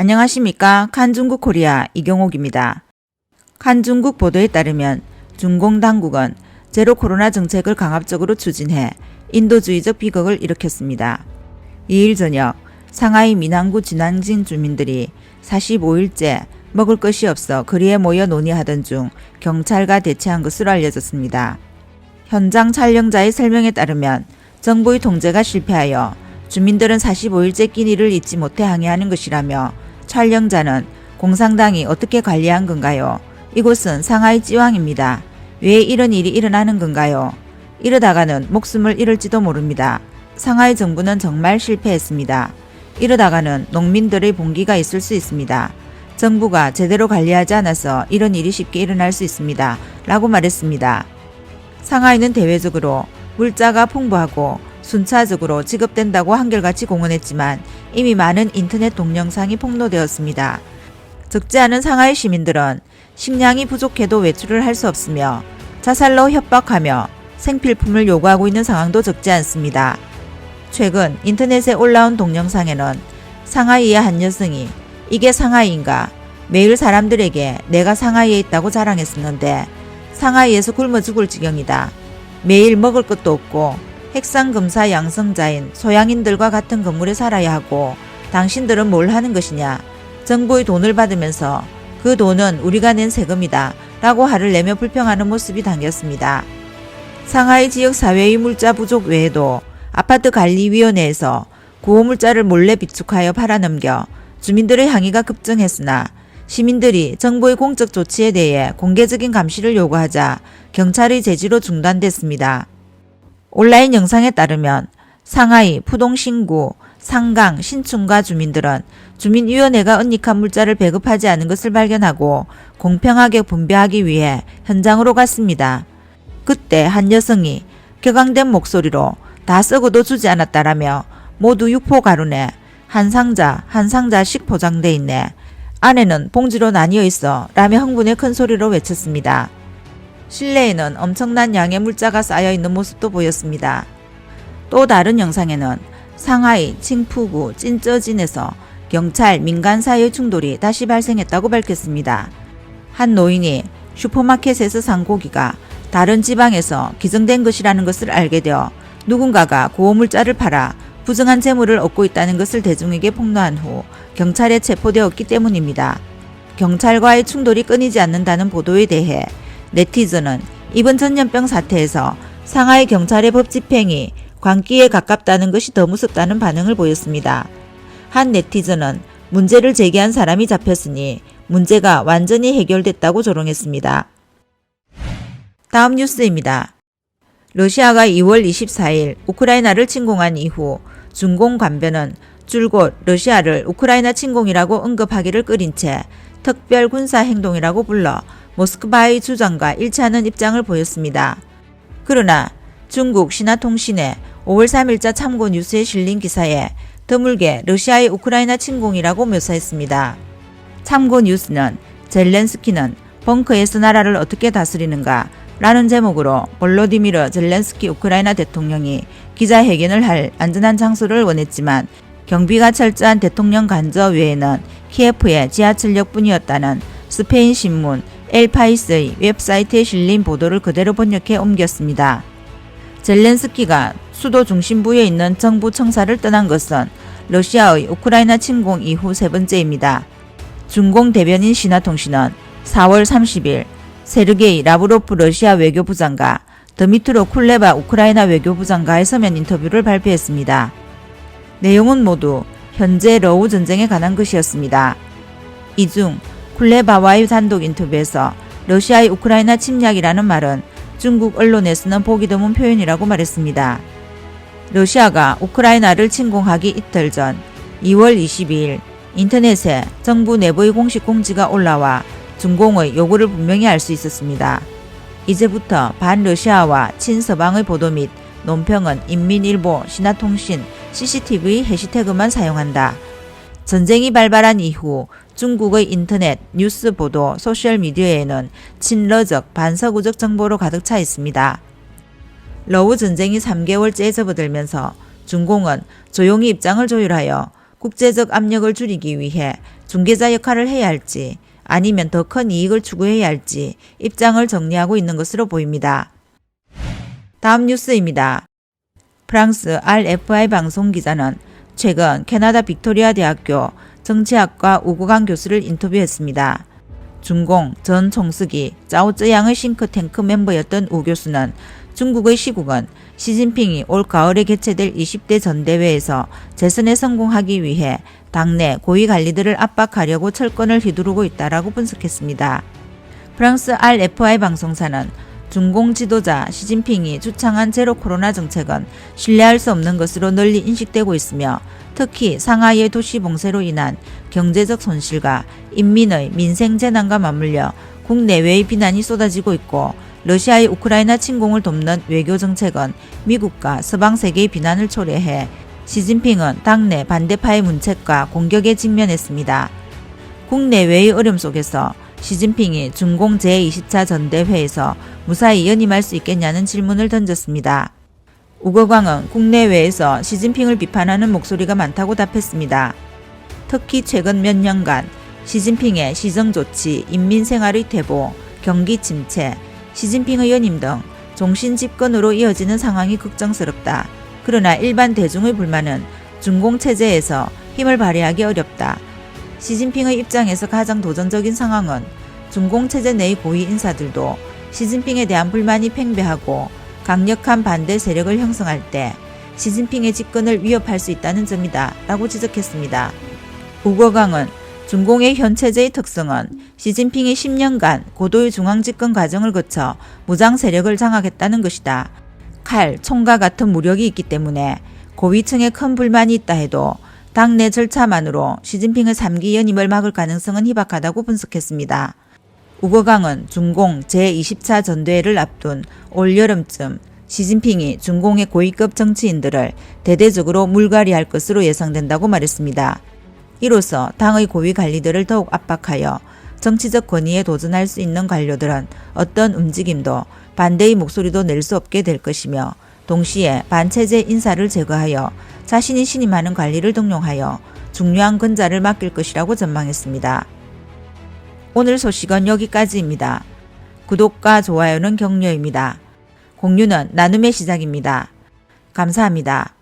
안녕하십니까. 칸중국 코리아 이경옥입니다. 칸중국 보도에 따르면 중공 당국은 제로 코로나 정책을 강압적으로 추진해 인도주의적 비극을 일으켰습니다. 2일 저녁 상하이 민항구 진앙진 주민들이 45일째 먹을 것이 없어 거리에 모여 논의하던 중 경찰과 대치한 것으로 알려졌습니다. 현장 촬영자의 설명에 따르면 정부의 통제가 실패하여 주민들은 45일째 끼니를 잊지 못해 항의하는 것이라며 촬영자는 공산당이 어떻게 관리한 건가요? 이곳은 상하이 찌왕입니다. 왜 이런 일이 일어나는 건가요? 이러다가는 목숨을 잃을지도 모릅니다. 상하이 정부는 정말 실패했습니다. 이러다가는 농민들의 봉기가 있을 수 있습니다. 정부가 제대로 관리하지 않아서 이런 일이 쉽게 일어날 수 있습니다. 라고 말했습니다. 상하이는 대외적으로 물자가 풍부하고 순차적으로 지급된다고 한결같이 공언했지만 이미 많은 인터넷 동영상이 폭로되었습니다. 적지 않은 상하이 시민들은 식량이 부족해도 외출을 할 수 없으며 자살로 협박하며 생필품을 요구하고 있는 상황도 적지 않습니다. 최근 인터넷에 올라온 동영상에는 상하이의 한 여성이 이게 상하이인가? 매일 사람들에게 내가 상하이에 있다고 자랑했었는데 상하이에서 굶어 죽을 지경이다. 매일 먹을 것도 없고 핵상금사 양성자인 소양인들과 같은 건물에 살아야 하고 당신들은 뭘 하는 것이냐. 정부의 돈을 받으면서 그 돈은 우리가 낸 세금이다 라고 화를 내며 불평하는 모습이 담겼습니다. 상하이 지역 사회의 물자 부족 외에도 아파트 관리위원회에서 구호물자를 몰래 비축하여 팔아넘겨 주민들의 항의가 급증했으나 시민들이 정부의 공적 조치에 대해 공개적인 감시를 요구하자 경찰의 제지로 중단됐습니다. 온라인 영상에 따르면 상하이 푸동신구 상강 신춘가 주민들은 주민위원회가 은닉한 물자를 배급하지 않은 것을 발견하고 공평하게 분배하기 위해 현장으로 갔습니다. 그때 한 여성이 격앙된 목소리로 다 썩어도 주지 않았다라며 모두 육포 가루네 한 상자씩 포장돼 있네. 안에는 봉지로 나뉘어 있어 라며 흥분의 큰 소리로 외쳤습니다. 실내에는 엄청난 양의 물자가 쌓여있는 모습도 보였습니다. 또 다른 영상에는 상하이 칭푸구 찐쩌진에서 경찰 민간 사이의 충돌이 다시 발생했다고 밝혔습니다. 한 노인이 슈퍼마켓에서 산 고기가 다른 지방에서 기증된 것이라는 것을 알게 되어 누군가가 구호물자를 팔아 부정한 재물을 얻고 있다는 것을 대중에게 폭로한 후 경찰에 체포되었기 때문입니다. 경찰과의 충돌이 끊이지 않는다는 보도에 대해 네티즌은 이번 전염병 사태에서 상하이 경찰의 법 집행이 광기에 가깝다는 것이 더 무섭다는 반응을 보였습니다. 한 네티즌은 문제를 제기한 사람이 잡혔으니 문제가 완전히 해결됐다고 조롱했습니다. 다음 뉴스입니다. 러시아가 2월 24일 우크라이나를 침공한 이후 중공 관변은 줄곧 러시아를 우크라이나 침공이라고 언급하기를 꺼린 채 특별 군사 행동이라고 불러 모스크바의 주장과 일치하는 입장을 보였습니다. 그러나 중국 신화통신의 5월 3일자 참고 뉴스에 실린 기사에 드물게 러시아의 우크라이나 침공이라고 묘사했습니다. 참고 뉴스는 젤렌스키는 벙커에서 나라를 어떻게 다스리는가 라는 제목으로 볼로디미르 젤렌스키 우크라이나 대통령이 기자회견을 할 안전한 장소를 원했지만 경비가 철저한 대통령 간저 외에는 키예프의 지하철역뿐이었다는 스페인 신문 엘파이스의 웹사이트에 실린 보도를 그대로 번역해 옮겼습니다. 젤렌스키가 수도 중심부에 있는 정부 청사를 떠난 것은 러시아의 우크라이나 침공 이후 세 번째입니다. 중공 대변인 신화통신은 4월 30일 세르게이 라브로프 러시아 외교부장과 드미트로 쿨레바 우크라이나 외교부장과의 서면 인터뷰를 발표했습니다. 내용은 모두 현재 러우 전쟁에 관한 것이었습니다. 이 중 쿨레바와의 단독 인터뷰에서 러시아의 우크라이나 침략이라는 말은 중국 언론에서는 보기 드문 표현이라고 말했습니다. 러시아가 우크라이나를 침공하기 이틀 전 2월 22일 인터넷에 정부 내부의 공식 공지가 올라와 중공의 요구를 분명히 알 수 있었습니다. 이제부터 반러시아와 친서방의 보도 및 논평은 인민일보, 신화통신, CCTV 해시태그만 사용한다. 전쟁이 발발한 이후 중국의 인터넷, 뉴스 보도, 소셜미디어에는 친러적, 반서구적 정보로 가득 차 있습니다. 러우 전쟁이 3개월째에 접어들면서 중공은 조용히 입장을 조율하여 국제적 압력을 줄이기 위해 중개자 역할을 해야 할지 아니면 더 큰 이익을 추구해야 할지 입장을 정리하고 있는 것으로 보입니다. 다음 뉴스입니다. 프랑스 RFI 방송 기자는 최근 캐나다 빅토리아 대학교 정치학과 우고강 교수를 인터뷰했습니다. 중공 전 총수기 짜오쩌양의 싱크탱크 멤버였던 우 교수는 중국의 시국은 시진핑이 올 가을에 개최될 20대 전대회에서 재선에 성공하기 위해 당내 고위 관리들을 압박하려고 철권을 휘두르고 있다라고 분석했습니다. 프랑스 RFI 방송사는 중공 지도자 시진핑이 주창한 제로 코로나 정책은 신뢰할 수 없는 것으로 널리 인식되고 있으며 특히 상하이의 도시 봉쇄로 인한 경제적 손실과 인민의 민생 재난과 맞물려 국내외의 비난이 쏟아지고 있고 러시아의 우크라이나 침공을 돕는 외교 정책은 미국과 서방 세계의 비난을 초래해 시진핑은 당내 반대파의 문책과 공격에 직면했습니다. 국내외의 어려움 속에서 시진핑이 중공 제20차 전대회에서 무사히 연임할 수 있겠냐는 질문을 던졌습니다. 우거광은 국내외에서 시진핑을 비판하는 목소리가 많다고 답했습니다. 특히 최근 몇 년간 시진핑의 시정조치, 인민생활의 퇴보, 경기 침체, 시진핑의 연임 등 종신 집권으로 이어지는 상황이 걱정스럽다. 그러나 일반 대중의 불만은 중공체제에서 힘을 발휘하기 어렵다. 시진핑의 입장에서 가장 도전적인 상황은 중공체제 내의 고위 인사들도 시진핑에 대한 불만이 팽배하고 강력한 반대 세력을 형성할 때 시진핑의 집권을 위협할 수 있다는 점이다 라고 지적했습니다. 우거강은 중공의 현 체제의 특성은 시진핑이 10년간 고도의 중앙집권 과정을 거쳐 무장 세력을 장악했다는 것이다. 칼, 총과 같은 무력이 있기 때문에 고위층에 큰 불만이 있다 해도 당내 절차만으로 시진핑의 3기 연임을 막을 가능성은 희박하다고 분석했습니다. 우거강은 중공 제20차 전대회를 앞둔 올 여름쯤 시진핑이 중공의 고위급 정치인들을 대대적으로 물갈이할 것으로 예상된다고 말했습니다. 이로써 당의 고위 관리들을 더욱 압박하여 정치적 권위에 도전할 수 있는 관료들은 어떤 움직임도 반대의 목소리도 낼 수 없게 될 것이며 동시에 반체제 인사를 제거하여 자신이 신임하는 관리를 등용하여 중요한 권자를 맡길 것이라고 전망했습니다. 오늘 소식은 여기까지입니다. 구독과 좋아요는 격려입니다. 공유는 나눔의 시작입니다. 감사합니다.